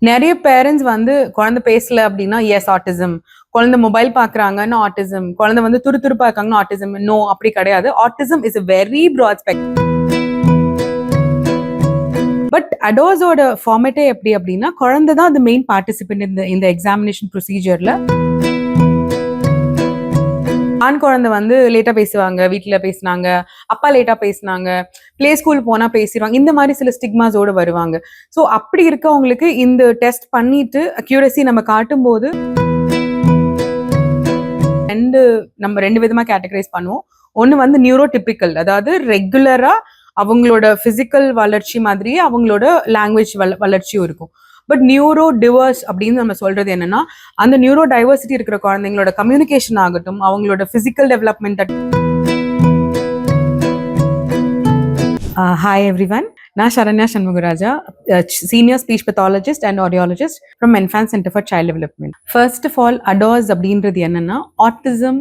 நிறைய பேரண்ட்ஸ் வந்து குழந்தை பேசல அப்படின்னா எஸ் ஆட்டிசம், குழந்தை மொபைல் பாக்குறாங்கன்னு ஆட்டிசம், குழந்தை வந்து துருதுருப்பா இருக்காங்கன்னு ஆட்டிசம். நோ, அப்படி கிடையாது. Autism is a very broad spectrum. But அடோஸோட ஃபார்மேட்டே எப்படி அப்படின்னா, குழந்தை தான் அந்த மெயின் பார்ட்டிசிபென்ட் இந்த எக்ஸாமினேஷன் ப்ரொசீஜர்ல. ஆண் குழந்தை வந்து லேட்டா பேசுவாங்க, வீட்டுல பேசினாங்க, அப்பா லேட்டா பேசினாங்க, பிளே ஸ்கூல் போனா பேசிடுவாங்க, இந்த மாதிரி சில ஸ்டிக்மாஸோட வருவாங்க. ஸோ அப்படி இருக்கவங்களுக்கு இந்த டெஸ்ட் பண்ணிட்டு அக்யூரசி நம்ம காட்டும் போது நம்ம ரெண்டு விதமா கேட்டகரைஸ் பண்ணுவோம். ஒன்னு வந்து நியூரோடிபிக்கல், அதாவது ரெகுலரா அவங்களோட பிசிக்கல் வளர்ச்சி மாதிரியே அவங்களோட லாங்குவேஜ் வளர்ச்சியும் இருக்கும். பட் நியூரோ டிவர்ஸ் அப்படின்னு நம்ம சொல்றது என்னன்னா, அந்த நியூரோ டைவர்சிட்டி இருக்கிற குழந்தைங்களோட கம்யூனிகேஷன் ஆகட்டும், அவங்களோட பிசிக்கல் டெவலப்மெண்ட். Hi everyone. நான் Saranya Shanmugaraja, senior speech pathologist and audiologist from Enfance center for child development. First of all, ADOS அப்படின்றது என்னன்னா ஆட்டிசம்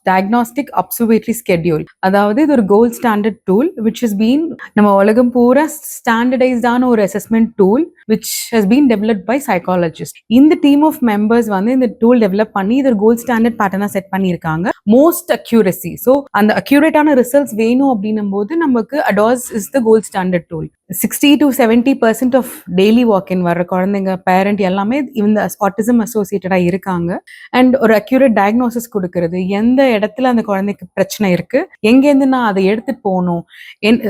டயக்னாஸ்டிக் அப்சர்வேட்டரி ஸ்கெட்யூல். அதாவது இது ஒரு gold standard tool which has been நம்ம உலகம் பூரா ஸ்டாண்டர்டைஸ்டான ஒரு assessment tool which has been developed by psychologist. இந்த டீம் ஆஃப் மெம்பர்ஸ் வந்து இந்த டூல் டெவலப் பண்ணி இது ஒரு கோல்ட் ஸ்டாண்டர்ட் பேட்டர்னா செட் பண்ணியிருக்காங்க. மோஸ்ட் அக்யூரசி, ஸோ அந்த அக்யூரேட்டான ரிசல்ட்ஸ் வேணும் அப்படின்னும் போது நமக்கு ADOS is the gold standard tool. 60 to 70% of daily walk in வர்ற குழந்தைங்க, பேரண்ட் எல்லாமே இந்த ஆட்டிசம் அசோசியேட்டடா இருக்காங்க. அண்ட் ஒரு அக்யூரேட் டயக்னோசிஸ் கொடுக்கறது, எந்த இடத்துல அந்த குழந்தைக்கு பிரச்சனை இருக்கு, எங்கேருந்து நான் அதை எடுத்துட்டு போகணும்,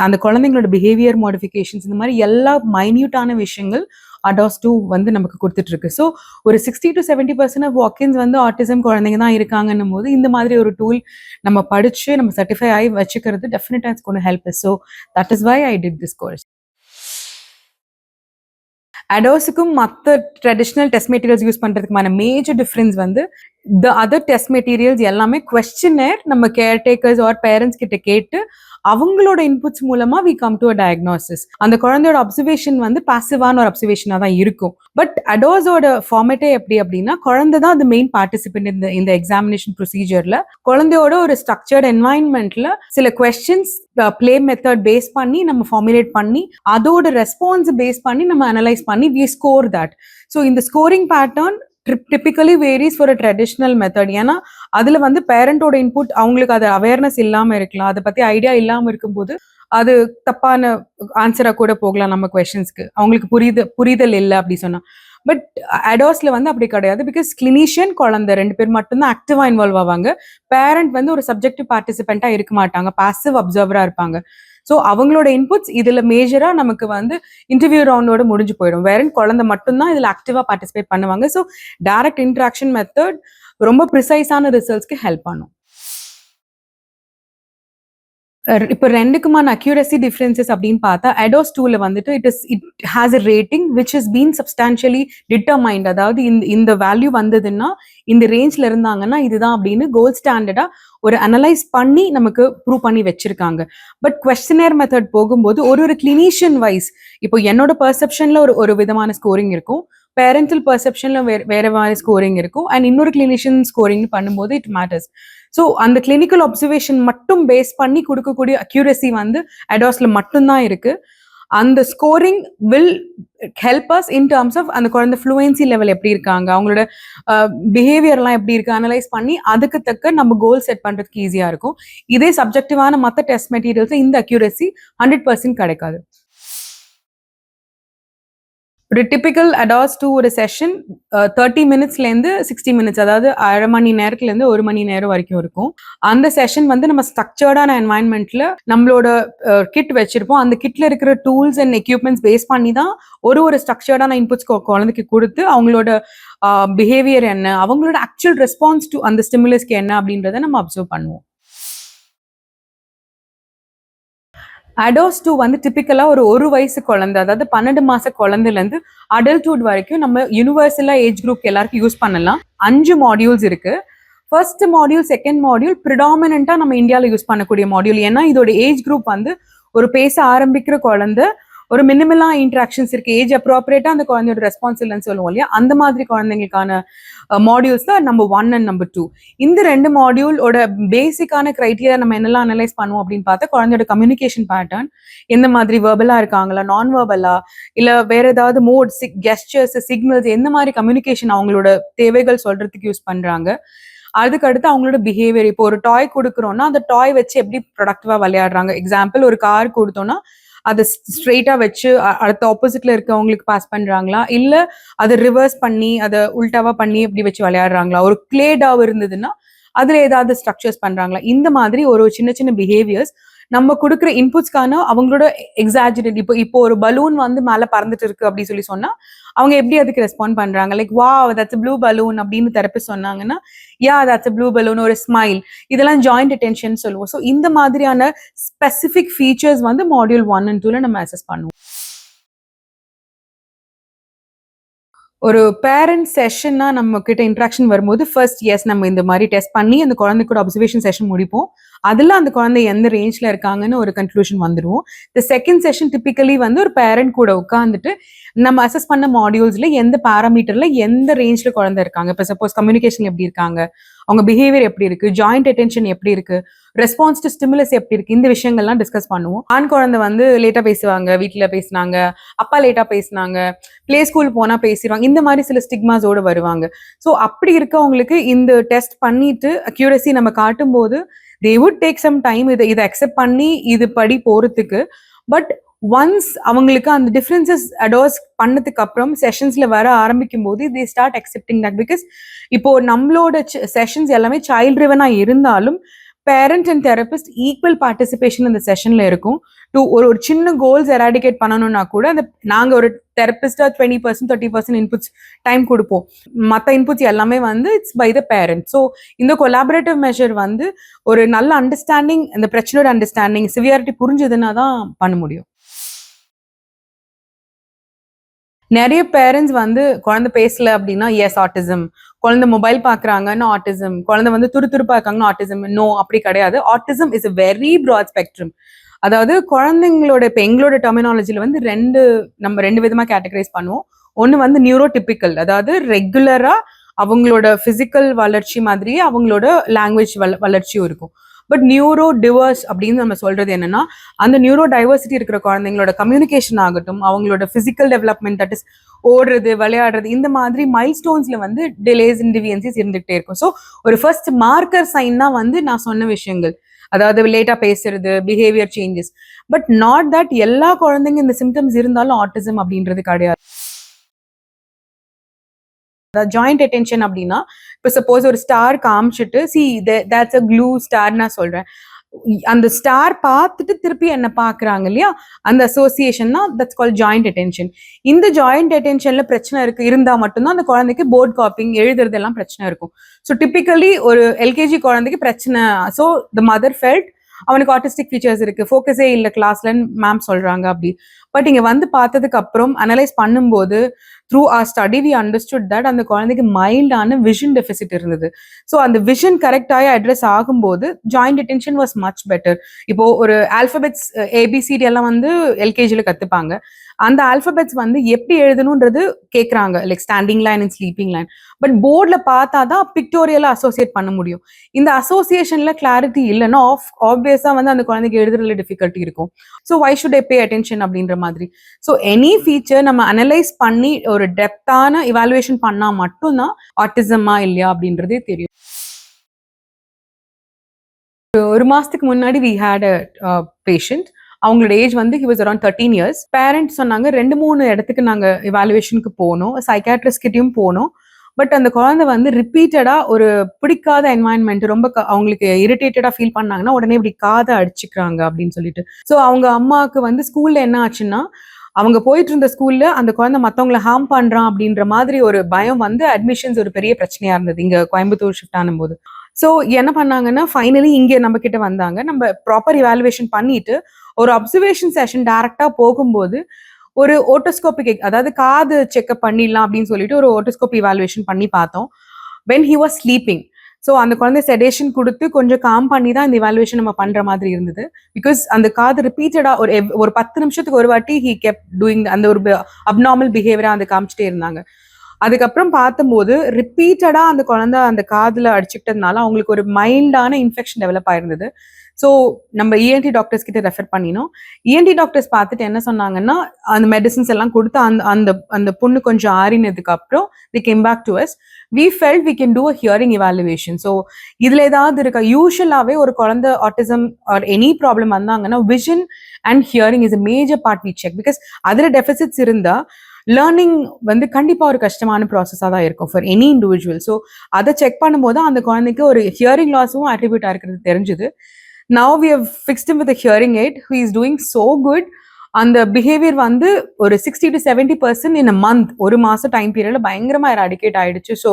அந்த குழந்தைங்களோட பிஹேவியர் மாடிஃபிகேஷன்ஸ், இந்த மாதிரி எல்லா மைன்யூட்டான விஷயங்கள் அடாஸ் 2 வந்து நமக்கு கொடுத்துட்டு இருக்கு. ஸோ ஒரு 60 to 70% ஆஃப் வாக்கின்ஸ் வந்து ஆட்டிசம் குழந்தைங்க தான் இருக்காங்கன்னும் போது இந்த மாதிரி ஒரு டூல் நம்ம படிச்சு நம்ம சர்டிஃபை ஆகி வச்சுக்கிறது டெஃபினட்டா it's gonna help us. So that is why I did this course. அடோஸுக்கும் மற்ற ட்ரெடிஷ்னல் டெஸ்ட் மெட்டீரியல்ஸ் யூஸ் பண்றதுக்குமான மேஜர் டிஃபரன்ஸ் வந்து த அதர் டெஸ்ட் மெட்டீரியல்ஸ் எல்லாமே கொஸ்டினர் நம்ம கேர்டேக்கர்ஸ் ஆர் பேரண்ட்ஸ் கிட்ட கேட்டு அவங்களோட இன்புட்ஸ் மூலமா we come to a diagnosis. அந்த குழந்தையோட அப்சர்வேஷன் வந்து பாசிவான ஒரு அப்சர்வேஷனா தான் இருக்கும். பட் அடோஸோட ஃபார்மேட்டே எப்படி அப்படின்னா, குழந்தை தான் அந்த மெயின் பார்ட்டிசிபென்ட் இந்த எக்ஸாமினேஷன் ப்ரொசீஜர்ல. குழந்தையோட ஒரு ஸ்ட்ரக்சர்ட் என்வாயன்மெண்ட்ல சில கொஸ்டின்ஸ் பிளே மெத்தட் பேஸ் பண்ணி நம்ம ஃபார்முலேட் பண்ணி அதோட ரெஸ்பான்ஸ் பேஸ் பண்ணி நம்ம அனலைஸ் பண்ணி வி ஸ்கோர் தட். ஸோ இந்த scoring pattern typically varies for a traditional method. ஏன்னா அதுல வந்து பேரண்டோட இன்புட், அவங்களுக்கு அது அவேர்னஸ் இல்லாம இருக்கலாம், அதை பத்தி ஐடியா இல்லாம இருக்கும்போது அது தப்பான ஆன்சரா கூட போகலாம் நம்ம கொஸ்டின்ஸ்க்கு, அவங்களுக்கு புரிதல் இல்லை அப்படி சொன்னா. பட் அடாஸ்ல வந்து அப்படி கிடையாது. பிகாஸ் கிளினிஷியன் குழந்தை ரெண்டு பேர் மட்டும்தான் ஆக்டிவா இன்வால்வ் ஆவாங்க. பேரண்ட் வந்து ஒரு சப்ஜெக்டிவ் பார்ட்டிசிபென்ட்டா இருக்க மாட்டாங்க, பாசிவ் அப்சர்வரா இருப்பாங்க. ஸோ அவங்களோட இன்புட்ஸ் இதுல மேஜரா நமக்கு வந்து இன்டர்வியூ ரவுண்டோட முடிஞ்சு போயிடும். வேற குழந்தை மட்டும்தான் இதுல ஆக்டிவா பார்ட்டிசிபேட் பண்ணுவாங்க. ஸோ டைரக்ட் இன்ட்ராக்ஷன் மெத்தட் ரொம்ப ப்ரிசைஸான ரிசல்ட்ஸ்க்கு ஹெல்ப் பண்ணும். இப்போ ரெண்டுக்குமான அக்யூரசி டிஃபரன்சஸ் அப்படின்னு பார்த்தா, அடோஸ் 2ல வந்துட்டு it has a rating which is been substantially determined. அதாவது இந்த வேல்யூ வந்ததுன்னா, இந்த ரேஞ்ச்ல இருந்தாங்கன்னா இதுதான் அப்படின்னு கோல்ட் ஸ்டாண்டர்டா ஒரு அனலைஸ் பண்ணி நமக்கு ப்ரூவ் பண்ணி வச்சிருக்காங்க. பட் கொஸ்டினர் மெத்தட் போகும்போது ஒரு கிளினிஷியன் வைஸ், இப்போ என்னோட பர்செப்ஷன்ல ஒரு விதமான ஸ்கோரிங் இருக்கும், பேரண்டல் பர்செப்ஷன்ல வேற மாதிரி ஸ்கோரிங் இருக்கும், அண்ட் இன்னொரு கிளினிஷியன் ஸ்கோரிங் பண்ணும்போது இட் மேட்டர்ஸ். ஸோ அந்த கிளினிக்கல் அப்சர்வேஷன் மட்டும் பேஸ் பண்ணி கொடுக்கக்கூடிய அக்யூரசி வந்து அடாஸ்ல மட்டும்தான் இருக்கு. அந்த scoring will help us in terms of அந்த குழந்தை ஃப்ளூயன்சி லெவல் எப்படி இருக்காங்க, அவங்களோட பிஹேவியர்லாம் எப்படி இருக்கு அனலைஸ் பண்ணி அதுக்கு தக்க நம்ம கோல் செட் பண்றதுக்கு ஈஸியா இருக்கும். இதே சப்ஜெக்டிவான மற்ற டெஸ்ட் மெட்டீரியல்ஸ் இந்த அக்யூரசி 100% கிடைக்காது. ஒரு டிபிக்கல் அடாஸ் 2 ஒரு செஷன் 30 மினிட்ஸ்லேருந்து 60 மினிட்ஸ், அதாவது அரை மணி நேரத்துலேருந்து 1 மணி நேரம் வரைக்கும் இருக்கும். அந்த செஷன் வந்து நம்ம ஸ்ட்ரக்சர்டான என்வாயன்மெண்ட்ல நம்மளோட கிட் வச்சிருப்போம். அந்த கிட்ல இருக்கிற டூல்ஸ் அண்ட் எக்யூப்மெண்ட்ஸ் பேஸ் பண்ணி தான் ஒரு ஸ்ட்ரக்சர்டான இன்புட்ஸ் குழந்தைக்கு கொடுத்து அவங்களோட பிஹேவியர் என்ன, அவங்களோட ஆக்சுவல் ரெஸ்பான்ஸ் டு அந்த ஸ்டிமுலஸ்க்கு என்ன அப்படின்றத நம்ம அப்சர்வ் பண்ணுவோம். அடோஸ் 2 வந்து டிபிக்கலா ஒரு வயசு குழந்தை, அதாவது 12 மாச குழந்தைலேருந்து அடல்ட்ஹுட் வரைக்கும் நம்ம யூனிவர்சலா ஏஜ் குரூப் எல்லாருக்கும் யூஸ் பண்ணலாம். 5 மாடியூல்ஸ் இருக்கு. ஃபர்ஸ்ட் மாடியூல், செகண்ட் மாடியூல் ப்ரிடாமினண்டா நம்ம இந்தியாவில் யூஸ் பண்ணக்கூடிய மாடியூல். ஏன்னா இதோட ஏஜ் குரூப் வந்து ஒரு பேச ஆரம்பிக்கிற குழந்தை ஒரு மினிமலா இன்ட்ராக்ஷன்ஸ் இருக்கு, ஏஜ் அப்ராப்ரியேட்டா அந்த குழந்தையோட ரெஸ்பான்ஸ் இல்லைன்னு சொல்லுவோம் இல்லையா, அந்த மாதிரி குழந்தைங்களுக்கான மாடியூல்ஸ் தான் நம்பர் 1 அண்ட் நம்பர் 2. இந்த 2 மாடியூலோட பேசிக்கான கிரைட்டீரியா நம்ம என்னெல்லாம் அனலைஸ் பண்ணுவோம் அப்படின்னு பார்த்தா, குழந்தையோட கம்யூனிகேஷன் பேட்டர்ன் எந்த மாதிரி வெர்பலா இருக்காங்களா, நான் வெர்பலா, இல்ல வேற ஏதாவது மோட், கெஸ்டர்ஸ், சிக்னல்ஸ், எந்த மாதிரி கம்யூனிகேஷன் அவங்களோட தேவைகள் சொல்றதுக்கு யூஸ் பண்றாங்க. அதுக்கு அடுத்து அவங்களோட பிஹேவியர். இப்போ ஒரு டாய் கொடுக்குறோம்னா அந்த டாய் வச்சு எப்படி ப்ரொடக்டிவா விளையாடுறாங்க. எக்ஸாம்பிள் ஒரு கார் கொடுத்தோம்னா அதை ஸ்ட்ரெயிட்டா வச்சு அடுத்த ஆப்போசிட்ல இருக்கவங்களுக்கு பாஸ் பண்றாங்களா, இல்ல அதை ரிவர்ஸ் பண்ணி அதை உல்டாவா பண்ணி இப்படி வச்சு விளையாடுறாங்களா, ஒரு கிளே டாவ் இருந்ததுன்னா அதுல ஏதாவது ஸ்ட்ரக்சர்ஸ் பண்றாங்களா, இந்த மாதிரி ஒரு சின்ன சின்ன பிஹேவியர்ஸ் நம்ம கொடுக்குற இன்புட்ஸ்க்கான அவங்களோட எக்ஸாஜரேட். இப்போ ஒரு பலூன் வந்து மேல பறந்துட்டு இருக்கு அப்படி சொல்லி சொன்னா அவங்க எப்படி அதுக்கு ரெஸ்பாண்ட் பண்றாங்க, like wow that's blue balloon அப்படின்னு தெரபிஸ்ட் சொன்னாங்கன்னா யா தட்ஸ் ப்ளூ பலூன், ஒரு ஸ்மைல், இதெல்லாம் ஜாயிண்ட் அட்டென்ஷன் சொல்லுவோம். ஸோ இந்த மாதிரியான ஸ்பெசிபிக் ஃபீச்சர்ஸ் வந்து மாடியூல் 1 and 2ல நம்ம அசஸ் பண்ணுவோம். ஒரு பேரண்ட் செஷன்னா நம்ம கிட்ட இன்ட்ராக்ஷன் வரும்போது ஃபர்ஸ்ட் எஸ் நம்ம இந்த மாதிரி டெஸ்ட் பண்ணி அந்த குழந்தை கூட அப்சர்வேஷன் செஷன் முடிப்போம். அதில் அந்த குழந்தை எந்த ரேஞ்சில் இருக்காங்கன்னு ஒரு கன்க்ளூஷன் வந்துடுவோம். இந்த செகண்ட் செஷன் டிப்பிக்கலி வந்து ஒரு பேரண்ட் கூட உட்காந்துட்டு நம்ம அசஸ் பண்ண மாடியூல்ஸ்ல எந்த பேராமீட்டர்ல எந்த ரேஞ்ச்ல குழந்தை இருக்காங்க, இப்போ சப்போஸ் கம்யூனிகேஷன் எப்படி இருக்காங்க, அவங்க பிஹேவியர் எப்படி இருக்கு, ஜாயிண்ட் அட்டென்ஷன் எப்படி இருக்கு, ரெஸ்பான்ஸ் டு ஸ்டிமுலஸ் எப்படி இருக்கு, இந்த விஷயங்கள்லாம் டிஸ்கஸ் பண்ணுவோம். ஆண் குழந்தை வந்து லேட்டா பேசுவாங்க, வீட்டுல பேசினாங்க, அப்பா லேட்டா பேசினாங்க, பிளே ஸ்கூல் போனா பேசிடுவாங்க, இந்த மாதிரி சில ஸ்டிக்மாஸோட வருவாங்க. ஸோ அப்படி இருக்கவங்களுக்கு இந்த டெஸ்ட் பண்ணிட்டு அக்யூரசி நம்ம காட்டும் போது they would take some time இதை அக்செப்ட் பண்ணி இது படி போறதுக்கு. பட் ஒன்ஸ் அவங்களுக்கு அந்த டிஃபரன்சஸ் அடோஸ் பண்ணதுக்கு அப்புறம் செஷன்ஸ்ல வர ஆரம்பிக்கும் போது they start accepting that. Because இப்போ நம்மளோட செஷன்ஸ் எல்லாமே சைல்ட் ட்ரிவனா இருந்தாலும் parent and therapist equal participation இந்த செஷன்ல இருக்கும். ஒரு சின்ன கோல்ஸ் எராடிகேட் பண்ணணும்னா கூட அந்த நாங்க ஒரு தெரபிஸ்டா 20% 30% இன்புட்ஸ் டைம் கொடுப்போம். மற்ற இன்புட்ஸ் எல்லாமே வந்து it's by the parent. So இந்த கொலாபரேட்டிவ் மெஷர் வந்து ஒரு நல்ல அண்டர்ஸ்டாண்டிங், அந்த பிரச்சனையோட அண்டர்ஸ்டாண்டிங் சிவியாரிட்டி புரிஞ்சதுன்னா தான் பண்ண முடியும். நிறைய பேரண்ட்ஸ் வந்து குழந்தை பேசல அப்படின்னா எஸ் ஆட்டிசம், குழந்தை மொபைல் பாக்குறாங்கன்னா ஆட்டிசம், குழந்தை வந்து துருத்துருப்பா இருக்காங்கன்னா ஆட்டிசம். நோ, அப்படி கிடையாது. Autism is a very broad spectrum. அதாவது குழந்தைங்களோட இப்போ எங்களோட டெர்மினாலஜில வந்து நம்ம ரெண்டு விதமா கேட்டகரைஸ் பண்ணுவோம். ஒன்று வந்து நியூரோடிபிக்கல், அதாவது ரெகுலரா அவங்களோட பிசிக்கல் வளர்ச்சி மாதிரியே அவங்களோட லாங்குவேஜ் வளர்ச்சியும் இருக்கும். பட் நியூரோ டிவர்ஸ் அப்படின்னு நம்ம சொல்றது என்னன்னா, அந்த நியூரோ டைவர்சிட்டி இருக்கிற குழந்தைங்களோட கம்யூனிகேஷன் ஆகட்டும், அவங்களோட பிசிக்கல் டெவலப்மெண்ட், தட் இஸ் ஓடுறது, விளையாடுறது, இந்த மாதிரி மைல் ஸ்டோன்ஸ்ல வந்து டிலேஸ் அண்ட் டிவியன்சிஸ் இருந்துகிட்டே இருக்கும். ஸோ ஒரு ஃபர்ஸ்ட் மார்க்கர் சைன் தான் வந்து நான் சொன்ன விஷயங்கள், அதாவது லேட்டா பேசுறது, behaviour changes. But not that எல்லா குழந்தைங்க இந்த சிம்டம்ஸ் இருந்தாலும் ஆட்டிசம் அப்படின்றது கிடையாது. ஜாயிண்ட் அட்டென்ஷன் அப்படின்னா, இப்போ சப்போஸ் ஒரு ஸ்டார் காமிச்சிட்டு that's a glue star நான் சொல்றேன், அந்த ஸ்டார் பார்த்துட்டு திருப்பி என்ன பாக்குறாங்க இல்லையா, அந்த அசோசியேஷன் தான் தட்ஸ் கால் ஜாயிண்ட் அட்டென்ஷன். இந்த ஜாயிண்ட் அட்டென்ஷன்ல பிரச்சனை இருந்தா மட்டும்தான் அந்த குழந்தைக்கு போர்ட் காப்பிங் எழுதுறது எல்லாம் பிரச்சனை இருக்கும். ஸோ டிப்பிக்கலி ஒரு எல்கேஜி குழந்தைக்கு பிரச்சனை. ஸோ த மதர் ஃபெல்ட் அவனுக்கு ஆட்டிஸ்டிக் ஃபீச்சர்ஸ் இருக்கு, ஃபோக்கஸே இல்லை கிளாஸ்லன்னு மேம் சொல்றாங்க அப்படி. பட் இங்க வந்து பார்த்ததுக்கு அப்புறம் அனலைஸ் பண்ணும்போது through our study we understood that அந்த குழந்தைக்கு மைல்டான விஷன் டெபிசிட் இருந்தது. ஸோ அந்த விஷன் கரெக்டாக அட்ரஸ் ஆகும்போது joint attention was much better. இப்போ ஒரு ஆல்பபெட்ஸ் ஏபிசிடி எல்லாம் வந்து எல்கேஜியில் கத்துப்பாங்க. அந்த ஆல்பபெட்ஸ் வந்து எப்படி எழுதணுன்றது கேட்குறாங்க, like standing line and sleeping line. But போர்டில் பார்த்தா தான் பிக்டோரியலாக அசோசியேட் பண்ண முடியும். இந்த அசோசியேஷன்ல கிளாரிட்டி இல்லைன்னா ஆப்வியஸா வந்து அந்த குழந்தைக்கு எழுதுறதுல டிஃபிகல்ட்டி இருக்கும். So why should I pay attention அப்படின்ற மாதிரி. ஸோ எனி ஃபீச்சர் நம்ம அனலைஸ் பண்ணி ஒரு டெப்தான இவாலுவேஷன் பண்ணா மட்டும்தான் ஆட்டிசமா இல்லையா அப்படின்றதே தெரியும். ஒரு மாசத்துக்கு முன்னாடி வி ஹேட் அ பேஷண்ட். அவங்களோட ஏஜ் வந்து he was around 13 years. Parents சொன்னாங்க 2-3 இடத்துக்கு நாங்க இவாலுவேஷனுக்கு போனோம், சைக்காட்ரிஸ்ட் கிட்டயும் போனோம். பட் அந்த குழந்தை வந்து ரிப்பீட்டடா ஒரு பிடிக்காத என்வாயன்மெண்ட், ரொம்ப அவங்களுக்கு இரிட்டேட்டடா ஃபீல் பண்ணாங்கன்னா உடனே இப்படி காதை அடிச்சுக்கிறாங்க அப்படின்னு சொல்லிட்டு. ஸோ அவங்க அம்மாவுக்கு வந்து ஸ்கூல்ல என்ன ஆச்சுன்னா, அவங்க போயிட்டு இருந்த ஸ்கூல்ல அந்த குழந்தை மற்றவங்களை ஹார்ம் பண்றான் அப்படின்ற மாதிரி ஒரு பயம் வந்து அட்மிஷன்ஸ் ஒரு பெரிய பிரச்சனையா இருந்தது இங்க கோயம்புத்தூர் ஷிஃப்ட் ஆனும்போது. ஸோ என்ன பண்ணாங்கன்னா ஃபைனலி இங்கே நம்ம கிட்ட வந்தாங்க. நம்ம ப்ராப்பர் இவாலுவேஷன் பண்ணிட்டு ஒரு அப்சர்வேஷன் செஷன் டைரக்டா போகும்போது ஒரு ஓட்டோஸ்கோபிக், அதாவது காது செக்அப் பண்ணிடலாம் அப்படின்னு சொல்லிட்டு ஒரு ஓட்டோஸ்கோப் இவாலுவேஷன் பண்ணி பார்த்தோம். When he was sleeping. So அந்த குழந்தை செடேஷன் கொடுத்து கொஞ்சம் காம் பண்ணி தான் இந்த இவாலுவேஷன் நம்ம பண்ற மாதிரி இருந்தது. பிகாஸ் அந்த காது ரிப்பீட்டடா ஒரு 10 நிமிஷத்துக்கு ஒரு வாட்டி ஹி கெப் டூயிங் அந்த ஒரு அப்நார்மல் பிஹேவியரா அந்த காமிச்சிட்டே இருந்தாங்க. அதுக்கப்புறம் பார்த்தபோது ரிப்பீட்டடா அந்த குழந்தை அந்த காதுல அடிச்சுக்கிட்டதுனால அவங்களுக்கு ஒரு மைல்டான இன்ஃபெக்ஷன் டெவலப் ஆயிருந்தது. ஸோ நம்ம இஎன்டி டாக்டர்ஸ் கிட்ட ரெஃபர் பண்ணினோம். இஎன்டி டாக்டர்ஸ் பார்த்துட்டு என்ன சொன்னாங்கன்னா, அந்த மெடிசின்ஸ் எல்லாம் கொடுத்து அந்த அந்த பொண்ணு கொஞ்சம் ஆறினதுக்கு அப்புறம் they came back to us. We felt we can do a hearing evaluation. So இதுல ஏதாவது இருக்கா, யூஸ்வலாவே ஒரு குழந்தை ஆட்டிசம் ஆர் எனி ப்ராப்ளம் வந்தாங்கன்னா vision and hearing is a major part we check. Because அதுல டெபிசிட்ஸ் இருந்தா லேர்னிங் வந்து கண்டிப்பா ஒரு கஷ்டமான ப்ராசஸாக தான் இருக்கும் ஃபார் எனி இண்டிவிஜுவல். ஸோ அதை செக் பண்ணும்போது அந்த குழந்தைக்கு ஒரு ஹியரிங் லாஸும் அட்ரிபியூட் ஆயிருக்கிறது தெரிஞ்சுது. Now we have fixed him with a hearing aid who is doing so good. அந்த பிஹேவியர் வந்து ஒரு 60 to 70% in a month, ஒரு மாசம் டைம் பீரியட்ல பயங்கரமா எராடிகேட் ஆயிடுச்சு. ஸோ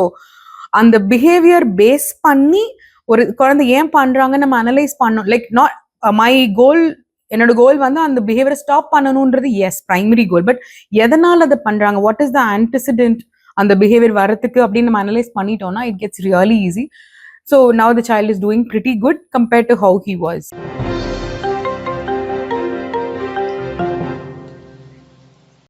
அந்த பிஹேவியர் பேஸ் பண்ணி ஒரு குழந்தை ஏன் பண்றாங்கன்னு நம்ம அனலைஸ் பண்ணோம். லைக் நாட் மை கோல், என்னோட கோல் வந்து அந்த பிஹேவியரை ஸ்டாப் பண்ணணுன்றது எஸ் பிரைமரி கோல். பட் எதனால அதை பண்றாங்க, வாட் இஸ் த ஆன்டிசிடென்ட் அந்த பிஹேவியர் வரதுக்கு அப்படின்னு நம்ம அனலைஸ் பண்ணிட்டோம்னா it gets really easy. So now the child is doing pretty good compared to how he was.